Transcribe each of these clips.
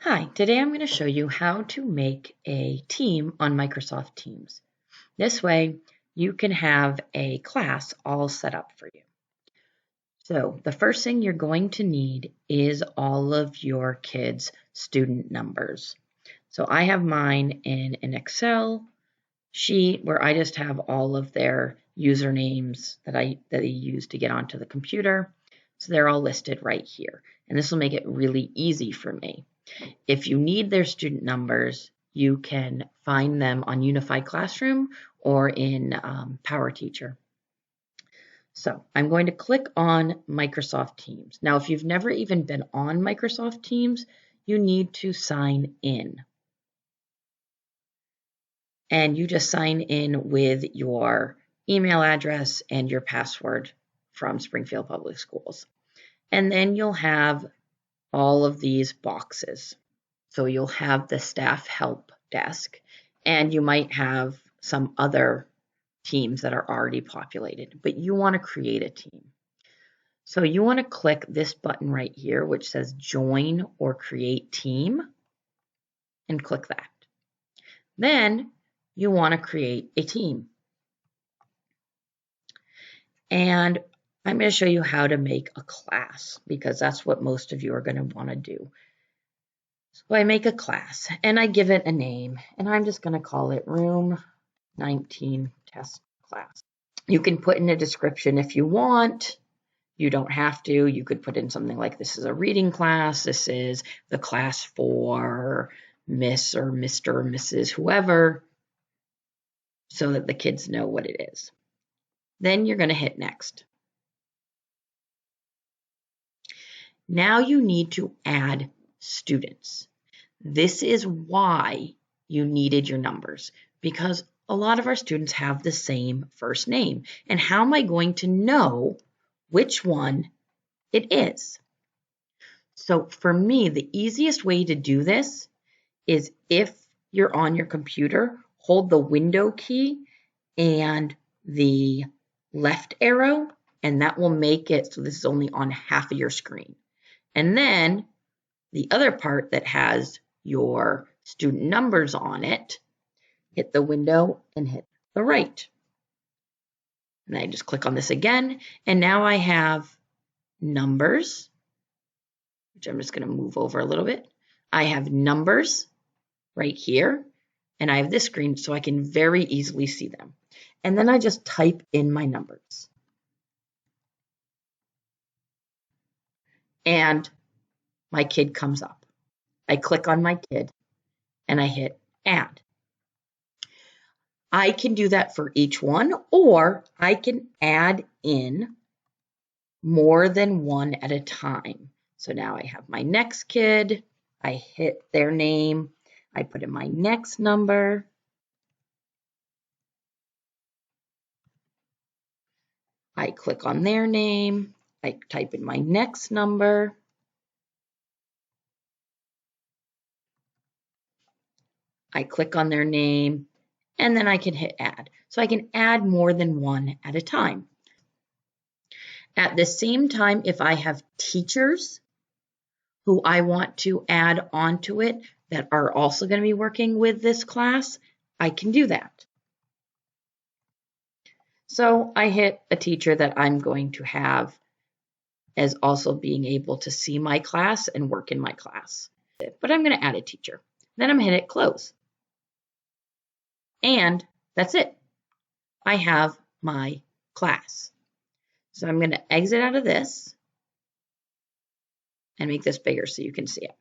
Hi, today I'm going to show you how to make a team on Microsoft Teams. This way you can have a class all set up for you. So the first thing you're going to need is all of your kids' student numbers. So I have mine in an Excel sheet where I just have all of their usernames that they use to get onto the computer. So they're all listed right here. And this will make it really easy for me. If you need their student numbers, you can find them on Unified Classroom or in PowerTeacher. So I'm going to click on Microsoft Teams. Now, if you've never even been on Microsoft Teams, you need to sign in. And you just sign in with your email address and your password from Springfield Public Schools. And then you'll have all of these boxes. So you'll have the staff help desk, and you might have some other teams that are already populated, but you want to create a team. So you want to click this button right here, which says Join or Create Team, and click that. Then you want to create a team. And I'm going to show you how to make a class because that's what most of you are going to want to do. So I make a class and I give it a name, and I'm just going to call it Room 19 Test Class. You can put in a description if you want. You don't have to. You could put in something like this is a reading class. This is the class for Miss or Mr. or Mrs. whoever, so that the kids know what it is. Then you're going to hit next. Now you need to add students. This is why you needed your numbers, because a lot of our students have the same first name. And how am I going to know which one it is? So for me, the easiest way to do this is if you're on your computer, hold the window key and the left arrow, and that will make it so this is only on half of your screen. And then the other part that has your student numbers on it, hit the window and hit the right. And I just click on this again, and now I have numbers, which I'm just going to move over a little bit. I have numbers right here, and I have this screen so I can very easily see them. And then I just type in my numbers. And my kid comes up. I click on my kid and I hit add. I can do that for each one, or I can add in more than one at a time. So now I have my next kid, I hit their name, I put in my next number, I click on their name, I type in my next number, I click on their name, and then I can hit add. So I can add more than one at a time. At the same time, if I have teachers who I want to add onto it that are also going to be working with this class, I can do that. So I hit a teacher that I'm going to have as also being able to see my class and work in my class. But I'm going to add a teacher. Then I'm going to hit close. And that's it. I have my class. So I'm going to exit out of this and make this bigger so you can see it.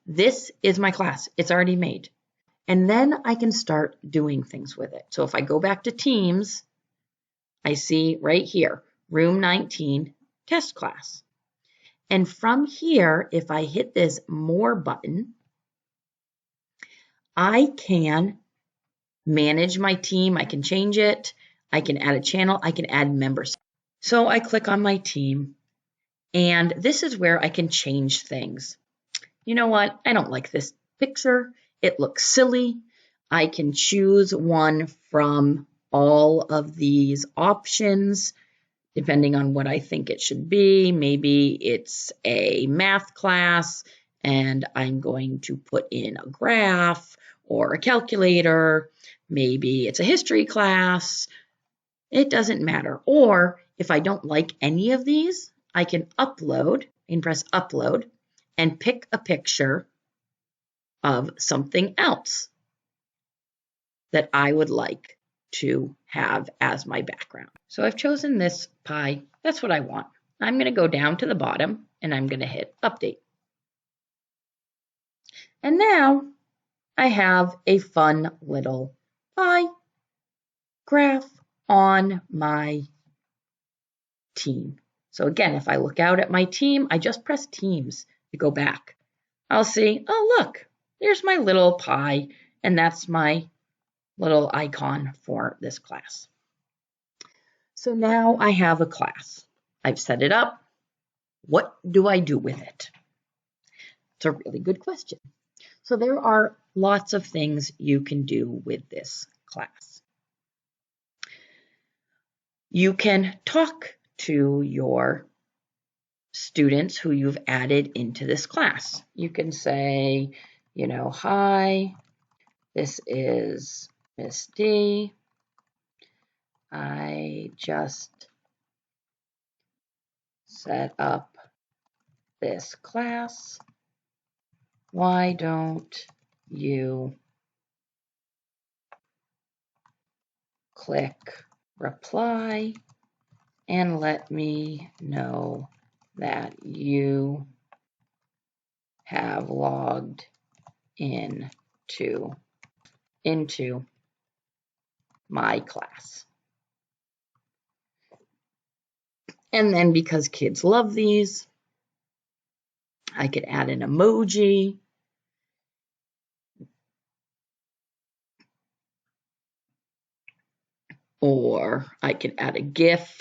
This is my class. It's already made. And then I can start doing things with it. So if I go back to Teams, I see right here, Room 19, Test Class. And from here, if I hit this More button, I can manage my team. I can change it. I can add a channel. I can add members. So I click on my team, and this is where I can change things. You know what? I don't like this picture. It looks silly. I can choose one from all of these options, depending on what I think it should be. Maybe it's a math class and I'm going to put in a graph or a calculator. Maybe it's a history class. It doesn't matter. Or if I don't like any of these, I can upload and press upload and pick a picture of something else that I would like to have as my background. So I've chosen this pie. That's what I want. I'm going to go down to the bottom and I'm going to hit update. And now I have a fun little pie graph on my team. So again, if I look out at my team, I just press teams to go back. I'll see, oh look, there's my little pie, and that's my little icon for this class. So now I have a class. I've set it up. What do I do with it? It's a really good question. So there are lots of things you can do with this class. You can talk to your students who you've added into this class. You can say, hi, this is Miss D. I just set up this class. Why don't you click reply and let me know that you have logged into my class. And then because kids love these, I could add an emoji. Or I could add a GIF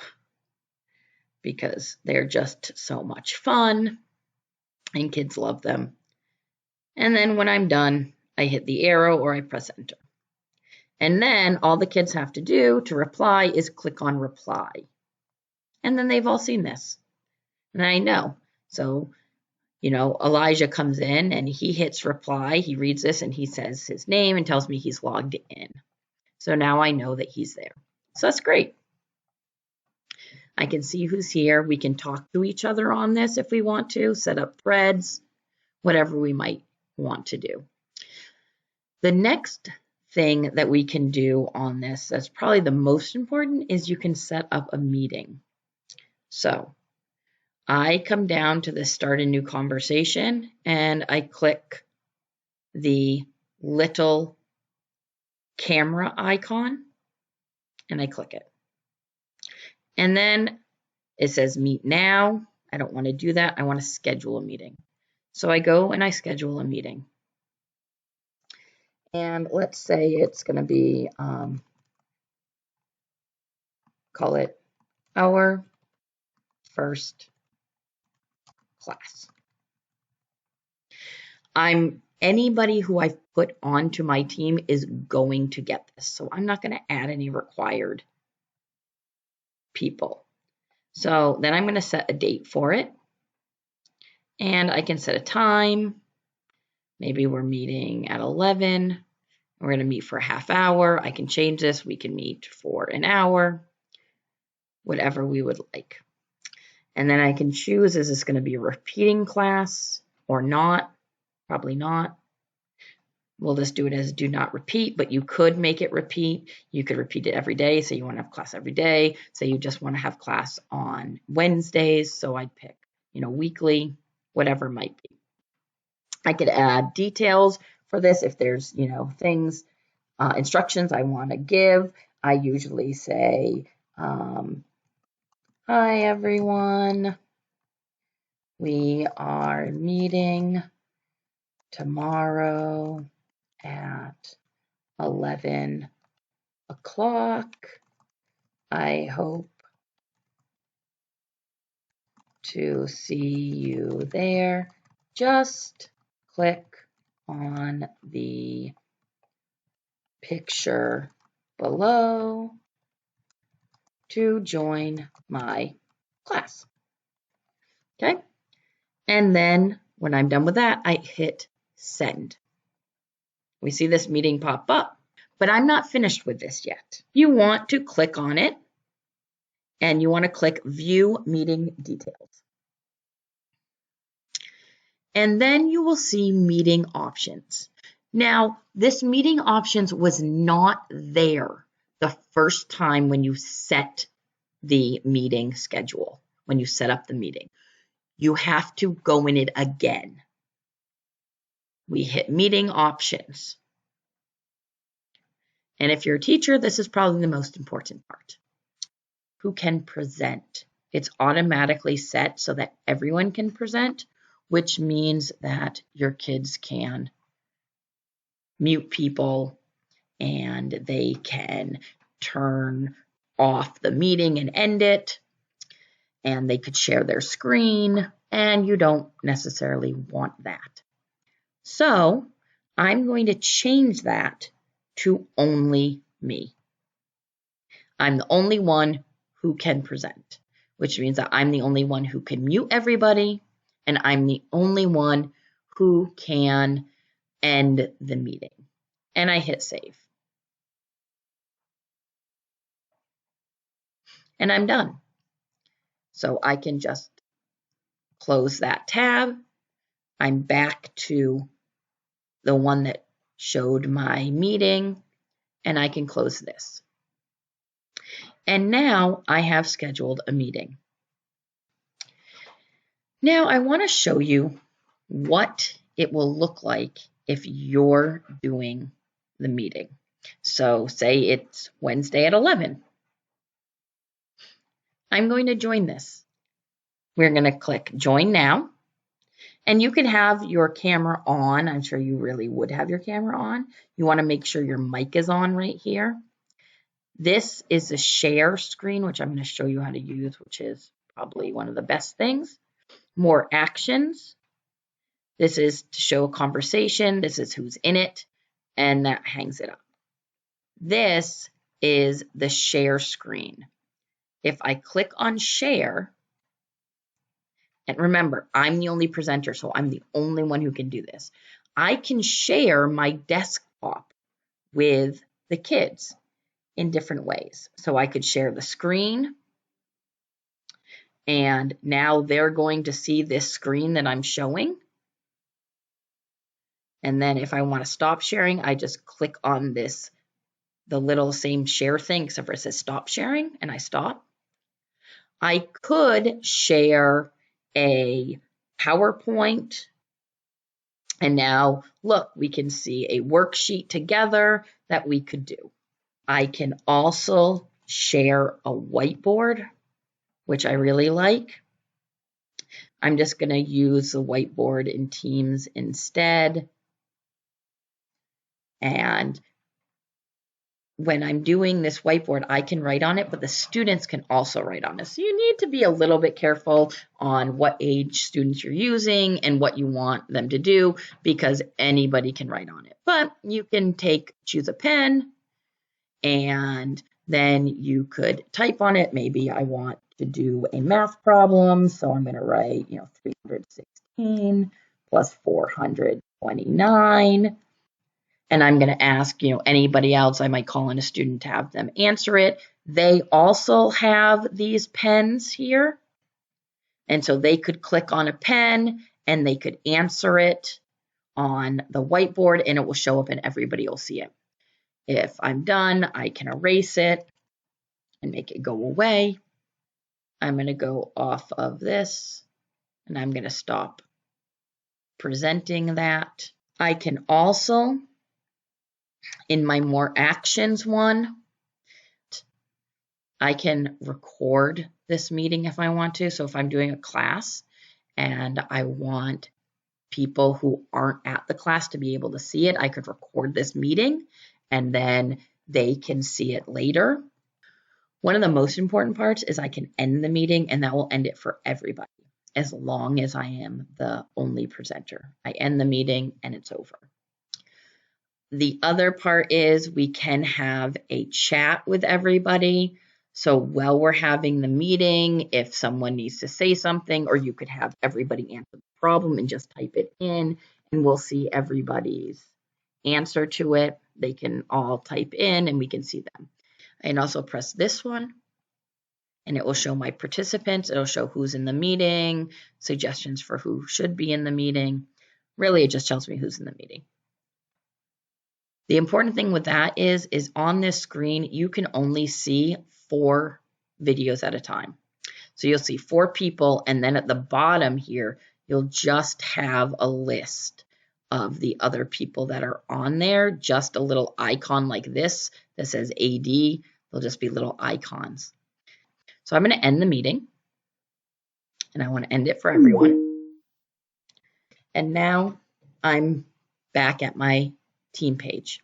because they're just so much fun and kids love them. And then when I'm done, I hit the arrow or I press enter. And then all the kids have to do to reply is click on reply. And then they've all seen this. And I know. So, Elijah comes in and he hits reply. He reads this and he says his name and tells me he's logged in. So now I know that he's there. So that's great. I can see who's here. We can talk to each other on this if we want to, set up threads, whatever we might want to do. The next thing that we can do on this, that's probably the most important, is you can set up a meeting. So I come down to the start a new conversation and I click the little camera icon and I click it. And then it says meet now. I don't want to do that. I want to schedule a meeting. So I go and I schedule a meeting. And let's say it's going to be, call it our first class. Anybody who I've put onto my team is going to get this. So I'm not going to add any required people. So then I'm going to set a date for it. And I can set a time. Maybe we're meeting at 11. We're going to meet for a half hour. I can change this. We can meet for an hour, whatever we would like. And then I can choose, is this going to be a repeating class or not? Probably not. We'll just do it as do not repeat, but you could make it repeat. You could repeat it every day. Say you want to have class every day. Say you just want to have class on Wednesdays. So I'd pick, weekly, whatever it might be. I could add details for this if there's, things, instructions I want to give. I usually say, hi, everyone. We are meeting tomorrow at 11 o'clock. I hope to see you there. Just click on the picture below to join my class. Okay, and then When I'm done with that, I hit send. We see this meeting pop up, but I'm not finished with this yet. You want to click on it and you want to click view meeting details. And then you will see meeting options. Now, this meeting options was not there the first time when you set the meeting schedule, when you set up the meeting. You have to go in it again. We hit meeting options. And if you're a teacher, this is probably the most important part. Who can present? It's automatically set so that everyone can present, which means that your kids can mute people and they can turn off the meeting and end it, and they could share their screen, and you don't necessarily want that. So I'm going to change that to only me. I'm the only one who can present, which means that I'm the only one who can mute everybody, and I'm the only one who can end the meeting. And I hit save. And I'm done. So I can just close that tab. I'm back to the one that showed my meeting, and I can close this. And now I have scheduled a meeting. Now I want to show you what it will look like if you're doing the meeting. So say it's Wednesday at 11. I'm going to join this. We're going to click join now. And you can have your camera on. I'm sure you really would have your camera on. You want to make sure your mic is on right here. This is a share screen, which I'm going to show you how to use, which is probably one of the best things. More actions. This is to show a conversation. This is who's in it, and that hangs it up. This is the share screen. If I click on share, and remember, I'm the only presenter, so I'm the only one who can do this. I can share my desktop with the kids in different ways. So I could share the screen, and now they're going to see this screen that I'm showing. And then if I want to stop sharing, I just click on this, the little same share thing, except for it says stop sharing, and I stop. I could share a PowerPoint. And now, look, we can see a worksheet together that we could do. I can also share a whiteboard, which I really like. I'm just going to use the whiteboard in Teams instead. And when I'm doing this whiteboard, I can write on it, but the students can also write on it. So you need to be a little bit careful on what age students you're using and what you want them to do, because anybody can write on it. But you can choose a pen, and then you could type on it. Maybe I want to do a math problem, so I'm going to write, 316 plus 429. And I'm going to ask, anybody else, I might call in a student to have them answer it. They also have these pens here. And so they could click on a pen and they could answer it on the whiteboard, and it will show up and everybody will see it. If I'm done, I can erase it and make it go away. I'm going to go off of this, and I'm going to stop presenting that. I can also, in my more actions one, I can record this meeting if I want to. So if I'm doing a class and I want people who aren't at the class to be able to see it, I could record this meeting and then they can see it later. One of the most important parts is I can end the meeting, and that will end it for everybody as long as I am the only presenter. I end the meeting and it's over. The other part is we can have a chat with everybody. So while we're having the meeting, if someone needs to say something, or you could have everybody answer the problem and just type it in, and we'll see everybody's answer to it. They can all type in and we can see them. I can also press this one and it will show my participants. It'll show who's in the meeting, suggestions for who should be in the meeting. Really, it just tells me who's in the meeting. The important thing with that is on this screen, you can only see 4 videos at a time. So you'll see 4 people, and then at the bottom here, you'll just have a list of the other people that are on there, just a little icon like this that says AD. They'll just be little icons. So I'm going to end the meeting, and I want to end it for everyone. And now I'm back at my team page.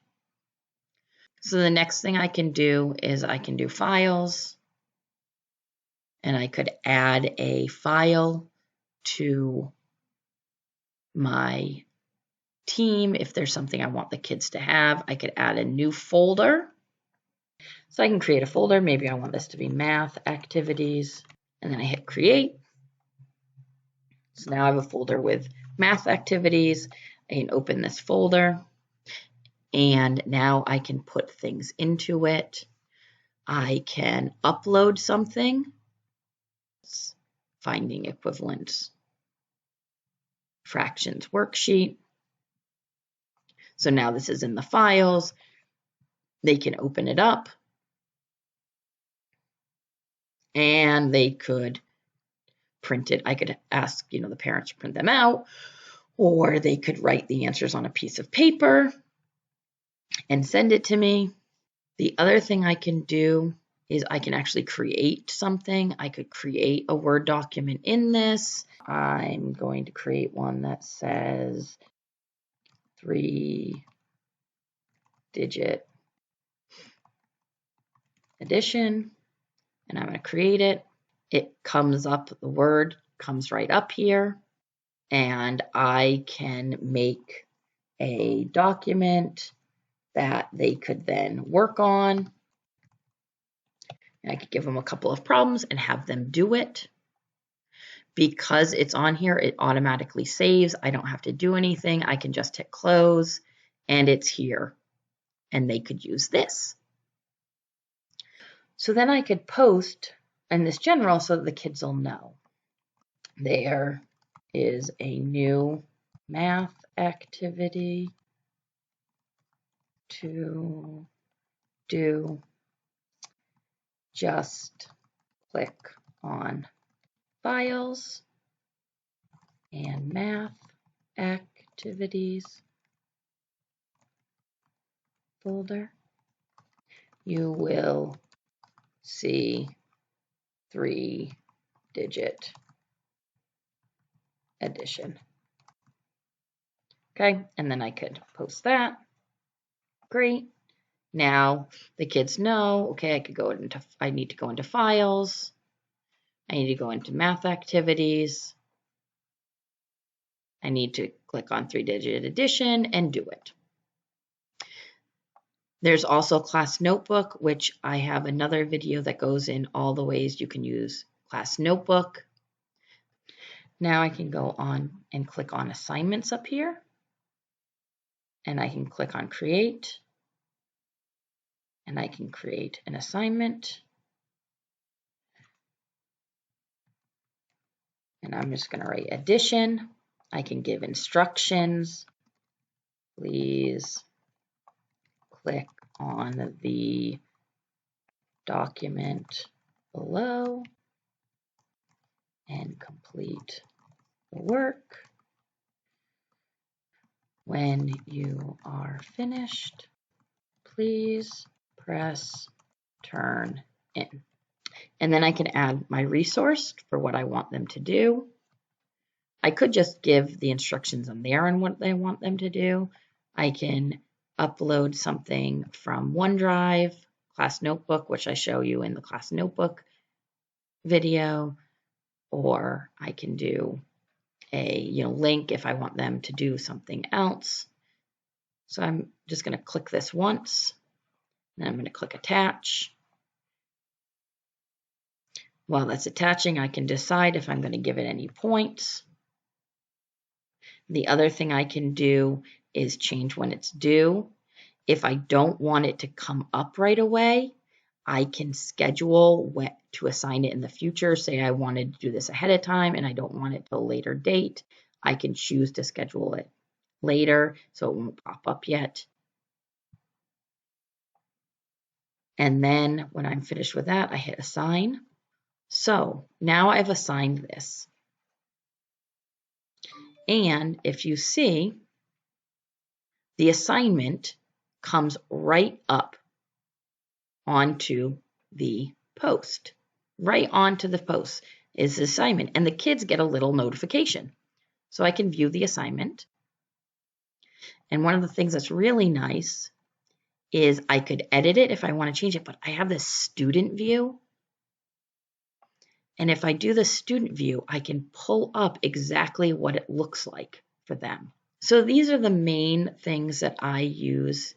So the next thing I can do is I can do files, and I could add a file to my team. If there's something I want the kids to have, I could add a new folder. So I can create a folder. Maybe I want this to be math activities, and then I hit create. So now I have a folder with math activities. I can open this folder, and now I can put things into it. I can upload something, finding equivalence fractions worksheet. So now this is in the files. They can open it up, and they could print it. I could ask, the parents to print them out, or they could write the answers on a piece of paper and send it to me. The other thing I can do is I can actually create something. I could create a Word document in this. I'm going to create one that says 3-digit addition, and I'm going to create it. It comes up, the word comes right up here, and I can make a document that they could then work on. And I could give them a couple of problems and have them do it. Because it's on here, it automatically saves. I don't have to do anything. I can just hit close, and it's here, and they could use this. So then I could post in this general so that the kids will know. There is a new math activity to do. Just click on Files and Math Activities folder. You will see 3-digit addition. Okay, and then I could post that. Great. Now the kids know, okay, I need to go into files. I need to go into math activities. I need to click on 3-digit addition and do it. There's also Class Notebook, which I have another video that goes in all the ways you can use Class Notebook. Now I can go on and click on assignments up here, and I can click on create, and I can create an assignment. And I'm just going to write addition. I can give instructions. Please click on the document below and complete the work. When you are finished, please press turn in. And then I can add my resource for what I want them to do. I could just give the instructions on there on what I want them to do. I can upload something from OneDrive, Class Notebook, which I show you in the Class Notebook video, or I can do a link if I want them to do something else. So I'm just going to click this once, and I'm going to click attach. While that's attaching, I can decide if I'm going to give it any points. The other thing I can do is change when it's due. If I don't want it to come up right away, I can schedule to assign it in the future. Say I wanted to do this ahead of time and I don't want it till a later date. I can choose to schedule it later so it won't pop up yet. And then when I'm finished with that, I hit assign. So now I've assigned this. And if you see, the assignment comes right up onto the post. Right onto the post is the assignment, and the kids get a little notification. So I can view the assignment. And one of the things that's really nice is I could edit it if I want to change it, but I have this student view. And if I do the student view, I can pull up exactly what it looks like for them. So these are the main things that I use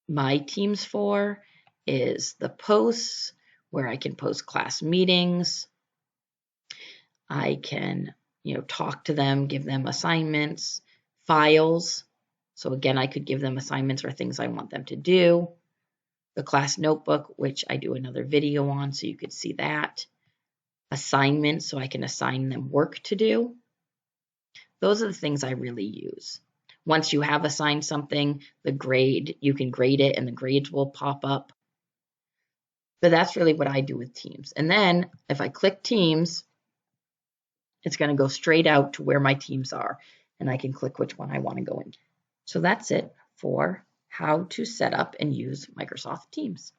my teams for, is the posts where I can post class meetings. I can, talk to them, give them assignments, files. So again, I could give them assignments or things I want them to do. The class notebook, which I do another video on, so you could see that. Assignments, so I can assign them work to do. Those are the things I really use. Once you have assigned something, you can grade it and the grades will pop up. But that's really what I do with Teams. And then if I click Teams, it's going to go straight out to where my teams are, and I can click which one I want to go into. So that's it for how to set up and use Microsoft Teams.